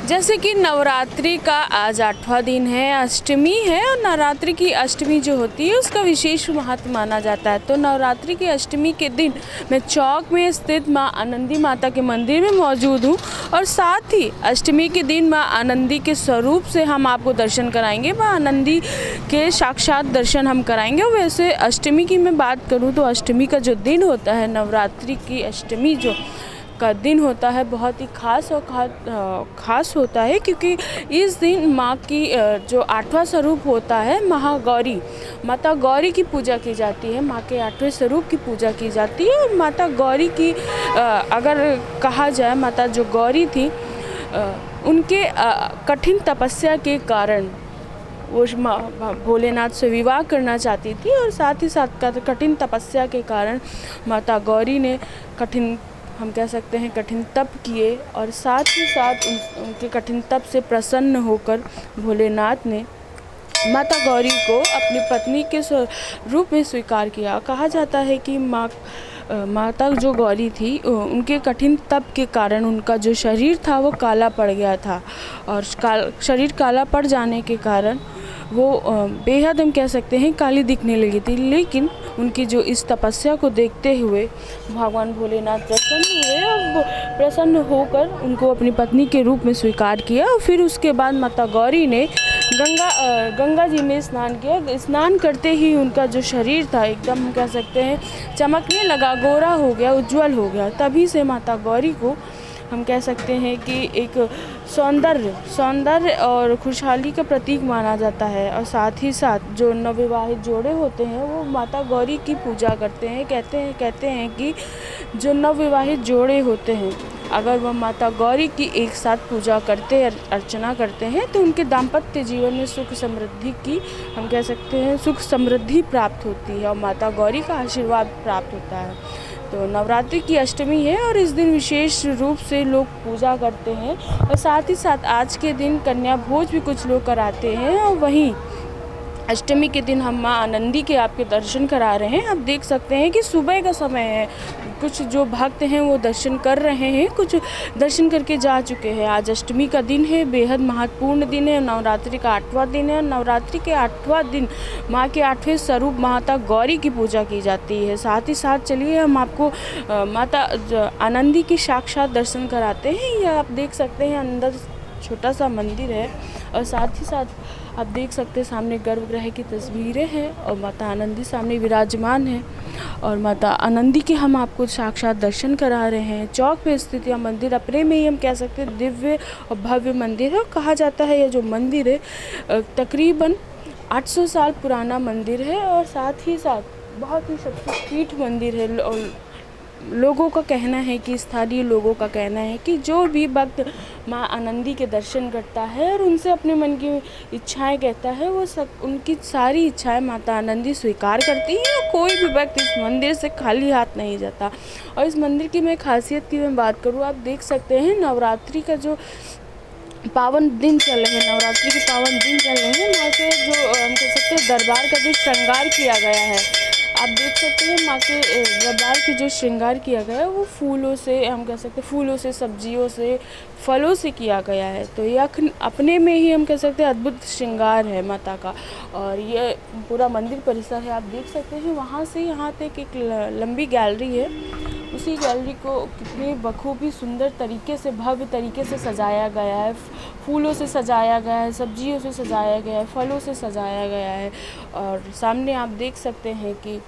जैसे कि नवरात्रि का आज 8वां दिन है, अष्टमी है और नवरात्रि की अष्टमी जो होती है उसका विशेष महत्व माना जाता है। तो नवरात्रि की अष्टमी के दिन मैं चौक में स्थित माँ आनंदी माता के मंदिर में मौजूद हूँ और साथ ही अष्टमी के दिन माँ आनंदी के स्वरूप से हम आपको दर्शन कराएंगे। माँ आनंदी के साक्षात दर्शन हम कराएंगे। वैसे अष्टमी की मैं बात करूँ तो अष्टमी का जो दिन होता है, नवरात्रि की अष्टमी जो का दिन होता है, बहुत ही ख़ास होता है, क्योंकि इस दिन माँ की जो 8वां स्वरूप होता है महागौरी, माता गौरी की पूजा की जाती है। माँ के 8वें स्वरूप की पूजा की जाती है। और माता गौरी की अगर कहा जाए, माता जो गौरी थी उनके कठिन तपस्या के कारण वो भोलेनाथ से विवाह करना चाहती थी और साथ ही साथ कठिन तपस्या के कारण माता गौरी ने हम कह सकते हैं कठिन तप किए और साथ ही साथ उनके कठिन तप से प्रसन्न होकर भोलेनाथ ने माता गौरी को अपनी पत्नी के रूप में स्वीकार किया। कहा जाता है कि माता जो गौरी थी उनके कठिन तप के कारण उनका जो शरीर था वो काला पड़ गया था और शरीर काला पड़ जाने के कारण वो बेहद हम कह सकते हैं काली दिखने लगी थी। लेकिन उनकी जो इस तपस्या को देखते हुए भगवान भोलेनाथ प्रसन्न हुए और प्रसन्न होकर उनको अपनी पत्नी के रूप में स्वीकार किया। और फिर उसके बाद माता गौरी ने गंगा जी में स्नान किया। स्नान करते ही उनका जो शरीर था एकदम हम कह सकते हैं चमकने लगा, गोरा हो गया, उज्जवल हो गया। तभी से माता गौरी को हम कह सकते हैं कि एक सौंदर्य और खुशहाली का प्रतीक माना जाता है। और साथ ही साथ जो नवविवाहित जोड़े होते हैं वो माता गौरी की पूजा करते हैं। कहते हैं कि जो नवविवाहित जोड़े होते हैं अगर वह माता गौरी की एक साथ पूजा करते अर्चना करते हैं तो उनके दाम्पत्य जीवन में सुख समृद्धि की हम कह सकते हैं सुख समृद्धि प्राप्त होती है और माता गौरी का आशीर्वाद प्राप्त होता है। तो नवरात्रि की अष्टमी है और इस दिन विशेष रूप से लोग पूजा करते हैं और साथ ही साथ आज के दिन कन्या भोज भी कुछ लोग कराते हैं। और वहीं अष्टमी के दिन हम माँ आनंदी के आपके दर्शन करा रहे हैं। आप देख सकते हैं कि सुबह का समय है, कुछ जो भक्त हैं वो दर्शन कर रहे हैं, कुछ दर्शन करके जा चुके हैं। आज अष्टमी का दिन है, बेहद महत्वपूर्ण दिन है, नवरात्रि का 8वां दिन है। नवरात्रि के 8वां दिन माँ के 8वें स्वरूप माता गौरी की पूजा की जाती है। साथ ही साथ चलिए हम आपको माता आनंदी की साक्षात दर्शन कराते हैं। यह आप देख सकते हैं अंदर छोटा सा मंदिर है और साथ ही साथ आप देख सकते हैं सामने गर्भगृह की तस्वीरें हैं और माता आनंदी सामने विराजमान है और माता आनंदी के हम आपको साक्षात दर्शन करा रहे हैं। चौक पे स्थित यह मंदिर अपने में ही हम कह सकते हैं दिव्य और भव्य मंदिर है। और कहा जाता है यह जो मंदिर है तकरीबन 800 साल पुराना मंदिर है और साथ ही साथ बहुत ही शक्तिपीठ मंदिर है। और लोगों का कहना है कि स्थानीय लोगों का कहना है कि जो भी भक्त माँ आनंदी के दर्शन करता है और उनसे अपने मन की इच्छाएं कहता है वो सब उनकी सारी इच्छाएं माता आनंदी स्वीकार करती है और कोई भी भक्त इस मंदिर से खाली हाथ नहीं जाता। और इस मंदिर की मैं खासियत की मैं बात करूँ, आप देख सकते हैं नवरात्रि का जो पावन दिन चल रहे हैं, नवरात्रि के पावन दिन चल रहे हैं। माँ के जो हम कह सकते हैं दरबार का जो श्रृंगार किया गया है, आप देख सकते हैं माँ के दरबार की जो श्रृंगार किया गया है वो फूलों से हम कह सकते हैं फूलों से, सब्जियों से, फलों से किया गया है। तो यह अपने में ही हम कह सकते हैं अद्भुत श्रृंगार है माता का। और ये पूरा मंदिर परिसर है, आप देख सकते हैं वहाँ से यहाँ तक एक लंबी गैलरी है। उसी गैलरी को कितने बखूबी सुंदर तरीके से, भव्य तरीके से सजाया गया है। फूलों से सजाया गया है, सब्जियों से सजाया गया है, फलों से सजाया गया है। और सामने आप देख सकते हैं कि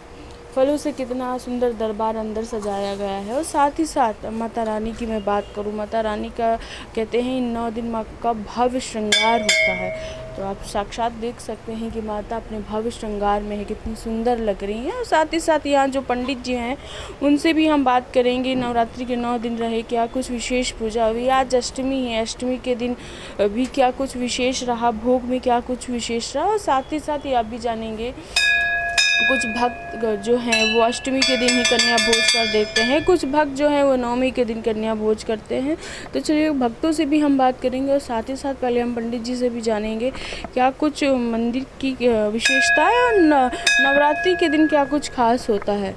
फलों से कितना सुंदर दरबार अंदर सजाया गया है। और साथ ही साथ माता रानी की मैं बात करूं, माता रानी का कहते हैं इन 9 दिन माँ का भव्य श्रृंगार होता है। तो आप साक्षात देख सकते हैं कि माता अपने भव्य श्रृंगार में है, कितनी सुंदर लग रही हैं। और साथ ही साथ यहाँ जो पंडित जी हैं उनसे भी हम बात करेंगे, नवरात्रि के 9 दिन रहे क्या कुछ विशेष पूजा हुई। आज अष्टमी है, अष्टमी के दिन भी क्या कुछ विशेष रहा, भोग में क्या कुछ विशेष रहा। और साथ ही साथ ये आप भी जानेंगे कुछ भक्त जो हैं वो अष्टमी के दिन ही कन्या भोज कर देते हैं, कुछ भक्त जो हैं वो नवमी के दिन कन्या भोज करते हैं। तो चलिए भक्तों से भी हम बात करेंगे और साथ ही साथ पहले हम पंडित जी से भी जानेंगे क्या कुछ मंदिर की विशेषता है और नवरात्रि के दिन क्या कुछ खास होता है।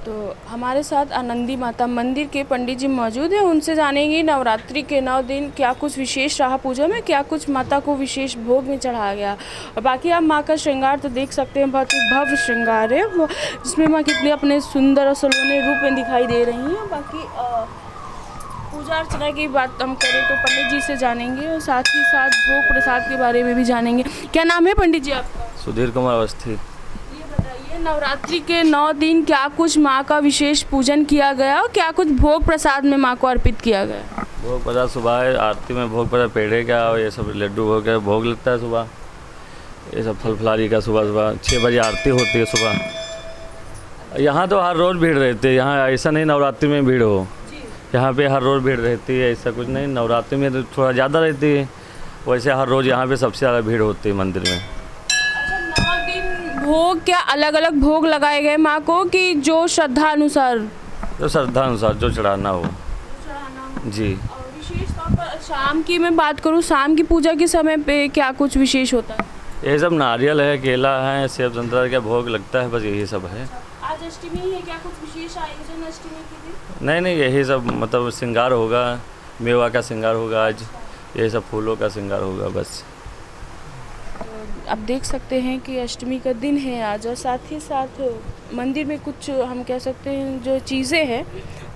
तो हमारे साथ आनंदी माता मंदिर के पंडित जी मौजूद हैं, उनसे जानेंगे नवरात्रि के 9 दिन क्या कुछ विशेष रहा पूजा में, क्या कुछ माता को विशेष भोग में चढ़ाया गया। और बाकी आप माँ का श्रृंगार तो देख सकते हैं, बहुत ही भव्य श्रृंगार है वो, जिसमें माँ कितने अपने सुंदर और सलोने रूप में दिखाई दे रही हैं। बाकी पूजा अर्चना की बात हम करें तो पंडित जी से जानेंगे और साथ ही साथ भोग प्रसाद के बारे में भी जानेंगे। क्या नाम है पंडित जी आपका? सुधीर कुमार अवस्थी। नवरात्रि के 9 दिन क्या कुछ माँ का विशेष पूजन किया गया और क्या कुछ भोग प्रसाद में माँ को अर्पित किया गया? भोग प्रसाद सुबह आरती में भोग प्रसाद पेड़े का और ये सब लड्डू भोग लगता है सुबह। ये सब फल फलारी का सुबह 6 बजे आरती होती है सुबह। यहाँ तो हर रोज़ भीड़ रहती है, यहाँ ऐसा नहीं नवरात्रि में भीड़ हो, यहाँ पे हर रोज़ भीड़ रहती है, ऐसा कुछ नहीं। नवरात्रि में तो थोड़ा ज़्यादा रहती है, वैसे हर रोज़ यहाँ पे सबसे ज़्यादा भीड़ होती है मंदिर में। भोग क्या अलग अलग भोग लगाए गए माँ को कि जो श्रद्धा अनुसार? जो श्रद्धा अनुसार जो चढ़ाना हो जी। और विशेष तौर पर शाम की मैं बात करूँ, शाम की पूजा के समय पे क्या कुछ विशेष होता है? ये सब नारियल है, केला है, सेब संतरा का भोग लगता है, बस यही सब है। आज अष्टमी है, क्या कुछ विशेष आयोजन अष्टमी के दिन? नहीं, यही सब मतलब श्रृंगार होगा, मेवा का श्रृंगार होगा, आज यही सब फूलों का श्रृंगार होगा बस। आप देख सकते हैं कि अष्टमी का दिन है आज, और साथ ही साथ मंदिर में कुछ हम कह सकते हैं जो चीज़ें हैं,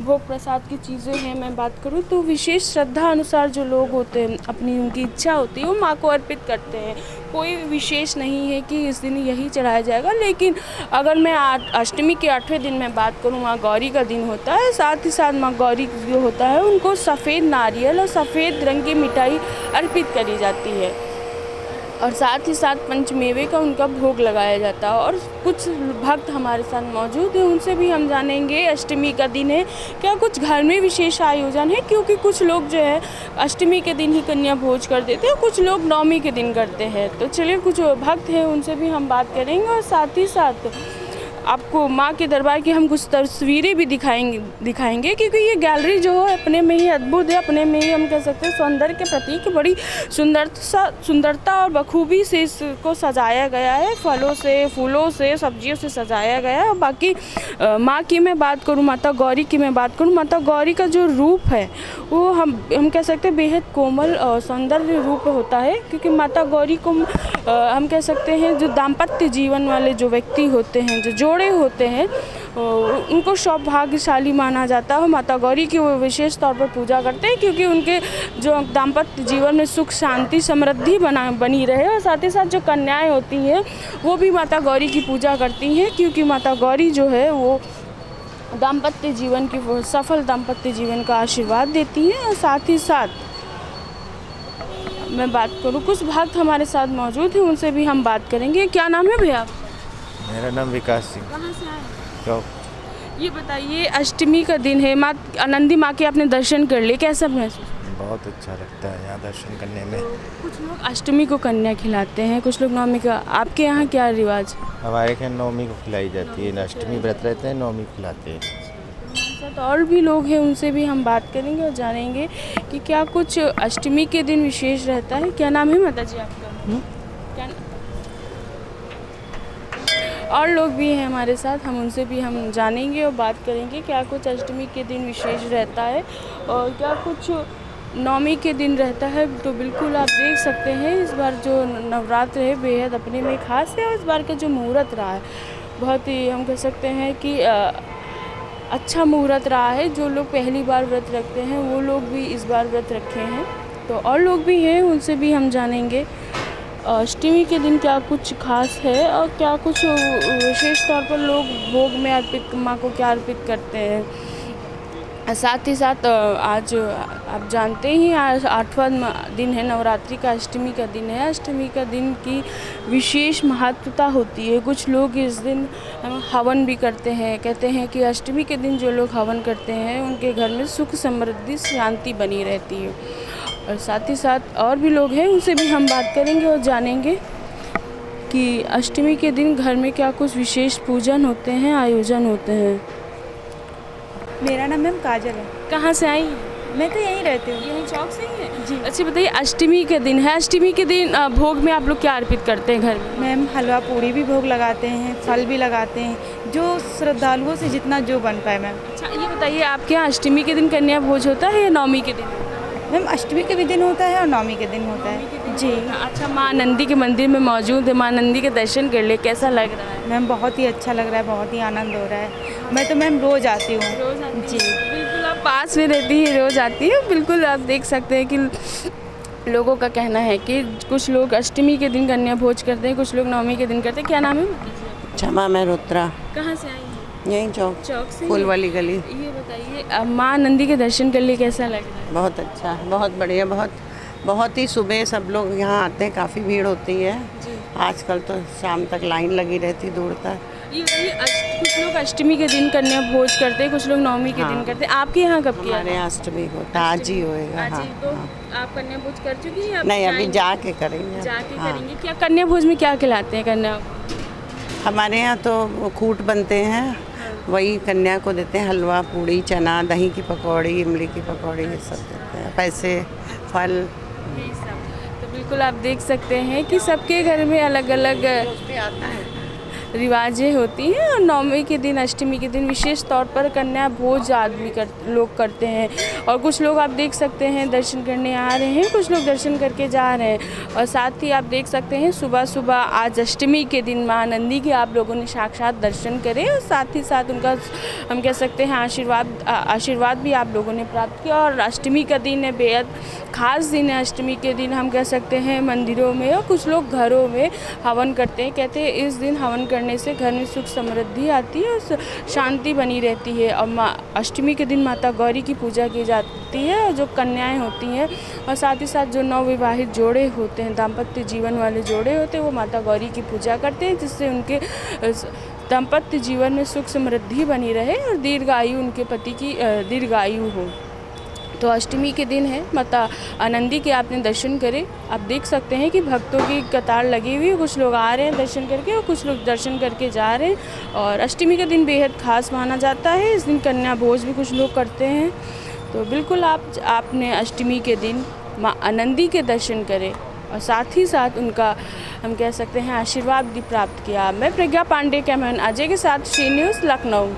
भोग प्रसाद की चीज़ें हैं, मैं बात करूं तो विशेष श्रद्धा अनुसार जो लोग होते हैं अपनी उनकी इच्छा होती है वो माँ को अर्पित करते हैं। कोई विशेष नहीं है कि इस दिन यही चढ़ाया जाएगा। लेकिन अगर मैं अष्टमी के 8वें दिन में बात करूँ, माँ गौरी का दिन होता है, साथ ही साथ माँ गौरी जो होता है उनको सफ़ेद नारियल और सफ़ेद रंग की मिठाई अर्पित करी जाती है, और साथ ही साथ पंचमेवे का उनका भोग लगाया जाता है। और कुछ भक्त हमारे साथ मौजूद हैं, उनसे भी हम जानेंगे अष्टमी का दिन है क्या कुछ घर में विशेष आयोजन है, क्योंकि कुछ लोग जो है अष्टमी के दिन ही कन्या भोज कर देते हैं, कुछ लोग नवमी के दिन करते हैं। तो चलिए कुछ भक्त हैं उनसे भी हम बात करेंगे, और साथ ही साथ आपको माँ के दरबार की हम कुछ तस्वीरें भी दिखाएंगे क्योंकि ये गैलरी जो है अपने में ही अद्भुत है, अपने में ही हम कह सकते हैं सौंदर्य के प्रतीक, बड़ी सुंदरता और बखूबी से इसको सजाया गया है, फलों से, फूलों से, सब्जियों से सजाया गया है। और बाकी माँ की मैं बात करूँ, माता गौरी की मैं बात करूँ, माता गौरी का जो रूप है वो हम कह सकते हैं बेहद कोमल और सौंदर्य रूप होता है, क्योंकि माता गौरी को हम कह सकते हैं जो दाम्पत्य जीवन वाले जो व्यक्ति होते हैं, जो जोड़े होते हैं, उनको सौभाग्यशाली माना जाता है। माता गौरी की वो विशेष तौर पर पूजा करते हैं क्योंकि उनके जो दाम्पत्य जीवन में सुख शांति समृद्धि बनी रहे, और साथ ही साथ जो कन्याएं होती हैं वो भी माता गौरी की पूजा करती हैं, क्योंकि माता गौरी जो है वो दाम्पत्य जीवन की सफल दाम्पत्य जीवन का आशीर्वाद देती हैं। और साथ ही साथ मैं बात करूँ, कुछ भक्त हमारे साथ मौजूद हैं, उनसे भी हम बात करेंगे। क्या नाम है भैया? मेरा नाम विकास सिंह। कहाँ से आए? तो ये बताइए, अष्टमी का दिन है, माँ आनंदी माँ के आपने दर्शन कर लिए, कैसा महसूस? बहुत अच्छा लगता है यहाँ दर्शन करने में। कुछ लोग अष्टमी को कन्या खिलाते हैं, कुछ लोग नवमी का, आपके यहाँ क्या रिवाज? हमारे यहाँ नवमी को खिलाई जाती है, अष्टमी व्रत रहते हैं, नवमी खिलाते हैं। हमारे साथ और भी लोग हैं, उनसे भी हम बात करेंगे और जानेंगे कि क्या कुछ अष्टमी के दिन विशेष रहता है। क्या नाम है माता जी आपका? क्या और लोग भी हैं हमारे साथ, हम उनसे भी हम जानेंगे और बात करेंगे क्या कुछ अष्टमी के दिन विशेष रहता है और क्या कुछ नवमी के दिन रहता है। तो बिल्कुल आप देख सकते हैं इस बार जो नवरात्र है बेहद अपने में खास है, और इस बार का जो मुहूर्त रहा है बहुत ही हम कह सकते हैं कि अच्छा मुहूर्त रहा है। जो लोग पहली बार व्रत रखते हैं वो लोग भी इस बार व्रत रखे हैं, तो और लोग भी हैं, उनसे भी हम जानेंगे अष्टमी के दिन क्या कुछ खास है और क्या कुछ विशेष तौर पर लोग भोग में अर्पित माँ को क्या अर्पित करते हैं। साथ ही साथ आज आप जानते ही आज 8वां दिन है नवरात्रि का, अष्टमी का दिन है। अष्टमी का दिन की विशेष महत्वता होती है। कुछ लोग इस दिन हवन भी करते हैं, कहते हैं कि अष्टमी के दिन जो लोग हवन करते हैं उनके घर में सुख समृद्धि शांति बनी रहती है। और साथ ही साथ और भी लोग हैं, उनसे भी हम बात करेंगे और जानेंगे कि अष्टमी के दिन घर में क्या कुछ विशेष पूजन होते हैं, आयोजन होते हैं। मेरा नाम मैम काजल है। कहाँ से आई? मैं तो यहीं रहती हूँ। यहीं चौक से ही है जी। अच्छा बताइए, अष्टमी के दिन है, अष्टमी के दिन भोग में आप लोग क्या अर्पित करते हैं घर में? मैम हलवा पूड़ी भी भोग लगाते हैं, फल भी लगाते हैं, जो श्रद्धालुओं से जितना जो बन पाए मैम। अच्छा ये बताइए, आपके यहाँ अष्टमी के दिन कन्या भोज होता है या नवमी के दिन? मैम अष्टमी के भी दिन होता है और नवमी के दिन होता है जी। अच्छा, माँ नंदी के मंदिर में मौजूद है, माँ नंदी के दर्शन कर ले, कैसा लग रहा है? मैम बहुत ही अच्छा लग रहा है, बहुत ही आनंद हो रहा है। मैं तो मैम रोज़ आती हूँ जी। बिल्कुल, आप पास में रहती है, रोज आती है। बिल्कुल आप देख सकते हैं कि लोगों का कहना है कि कुछ लोग अष्टमी के दिन कन्या भोज करते हैं, कुछ लोग नवमी के दिन करते हैं। क्या नाम है? क्षमा मेहरोत्रा, कहाँ से आई हैं? यहीं चौक चौक से। फूल वाली गली। ये बताइए, अब माँ नंदी के दर्शन कर लिए, कैसा लग रहा है? बहुत अच्छा, बहुत बढ़िया, बहुत ही सुबह सब लोग यहाँ आते हैं, काफ़ी भीड़ होती है। आजकल तो शाम तक लाइन लगी रहती दूर तक। ये बताइए, कुछ लोग अष्टमी के दिन कन्या भोज करते हैं, कुछ लोग नवमी के दिन करते हैं। आपके यहाँ कब किया? हमारे यहाँ अष्टमी होता है, आज ही होएगा। आज हाँ, ही तो आप कन्या भोज कर चुकी हैं? नहीं अभी जाके करेंगे। जाके हाँ। करेंगे। क्या कन्या भोज में क्या खिलाते हैं कन्या? हमारे यहाँ तो वो खूट बनते हैं, वही कन्या को देते हैं। हलवा, पूड़ी, चना, दही की पकौड़ी, इमली की पकौड़ी, ये सब देते हैं। पैसे, फल। तो बिल्कुल आप देख सकते हैं कि सबके घर में अलग अलग रिवाजें होती हैं और नवमी के दिन, अष्टमी के दिन विशेष तौर पर कन्या भोज लोग करते हैं। और कुछ लोग आप देख सकते हैं दर्शन करने आ रहे हैं, कुछ लोग दर्शन करके जा रहे हैं। और साथ ही आप देख सकते हैं सुबह सुबह आज अष्टमी के दिन माँ नंदी के आप लोगों ने साक्षात दर्शन करे और साथ ही साथ उनका हम कह सकते हैं आशीर्वाद भी आप लोगों ने प्राप्त किया। और अष्टमी का दिन है, बेहद ख़ास दिन है। अष्टमी के दिन हम कह सकते हैं मंदिरों में और कुछ लोग घरों में हवन करते हैं। कहते हैं इस दिन हवन करने से घर में सुख समृद्धि आती है और शांति बनी रहती है। और अष्टमी के दिन माता गौरी की पूजा की जाती है और जो कन्याएं होती हैं और साथ ही साथ जो नवविवाहित जोड़े होते हैं, दाम्पत्य जीवन वाले जोड़े होते हैं, वो माता गौरी की पूजा करते हैं जिससे उनके दाम्पत्य जीवन में सुख समृद्धि बनी रहे और दीर्घायु, उनके पति की दीर्घायु हो। तो अष्टमी के दिन है, माता आनंदी के आपने दर्शन करे। आप देख सकते हैं कि भक्तों की कतार लगी हुई है, कुछ लोग आ रहे हैं दर्शन करके और कुछ लोग दर्शन करके जा रहे हैं। और अष्टमी का दिन बेहद खास माना जाता है। इस दिन कन्या भोज भी कुछ लोग करते हैं। तो बिल्कुल आपने अष्टमी के दिन माँ आनंदी के दर्शन करें और साथ ही साथ उनका हम कह सकते हैं आशीर्वाद भी प्राप्त किया। मैं प्रज्ञा पांडे, कैमरामैन अजय के साथ श्री न्यूज़, लखनऊ।